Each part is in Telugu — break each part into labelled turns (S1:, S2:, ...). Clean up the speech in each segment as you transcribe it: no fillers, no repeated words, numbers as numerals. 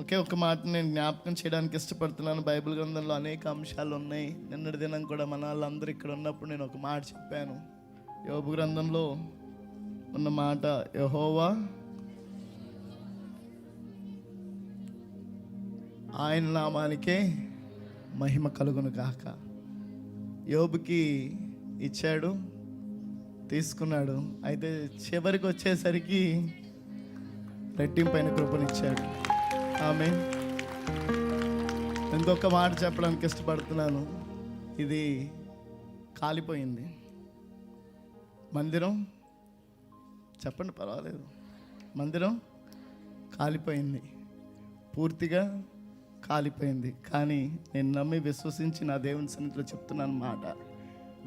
S1: ఒకే ఒక మాట నేను జ్ఞాపకం చేయడానికి ఇష్టపడుతున్నాను. బైబిల్ గ్రంథంలో అనేక అంశాలు ఉన్నాయి. నిన్నటి దినం కూడా మన వాళ్ళందరూ ఇక్కడ ఉన్నప్పుడు నేను ఒక మాట చెప్పాను. యోబు గ్రంథంలో ఉన్న మాట, యెహోవా ఆయన నామానికే మహిమ కలుగును గాక. యోబుకి ఇచ్చాడు, తీసుకున్నాడు. అయితే చివరికి వచ్చేసరికి రెట్టింపైన కృపనిచ్చాడు. ఆమె ఇంకొక మాట చెప్పడానికి ఇష్టపడుతున్నాను. ఇది కాలిపోయింది మందిరం. చెప్పండి, పర్వాలేదు. మందిరం కాలిపోయింది, పూర్తిగా కాలిపోయింది. కానీ నేను నమ్మి విశ్వసించి నా దేవుని సన్నిధిలో చెప్తున్నాను మాట,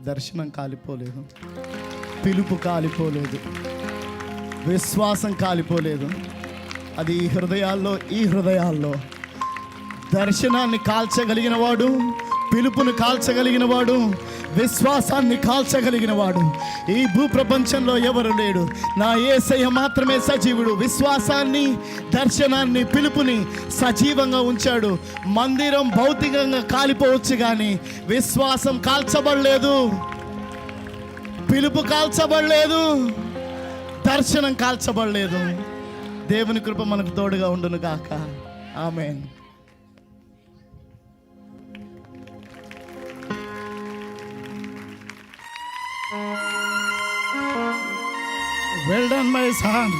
S1: దర్శనం కాలిపోలేదు, పిలుపు కాలిపోలేదు, విశ్వాసం కాలిపోలేదు. అది ఈ హృదయాల్లో దర్శనాన్ని కాల్చగలిగిన వాడు, పిలుపును కాల్చగలిగిన వాడు, విశ్వాసాన్ని కాల్చగలిగిన వాడు ఈ భూప్రపంచంలో ఎవరు లేడు. నా యేసయ్య మాత్రమే సజీవుడు. విశ్వాసాన్ని, దర్శనాన్ని, పిలుపుని సజీవంగా ఉంచాడు. మందిరం భౌతికంగా కాలిపోవచ్చు, కానీ విశ్వాసం కాల్చబడలేదు, పిలుపు కాల్చబడలేదు, దర్శనం కాల్చబడలేదు. దేవుని కృప మనకు తోడుగా ఉండును గాక. ఆమేన్. Well done, my son.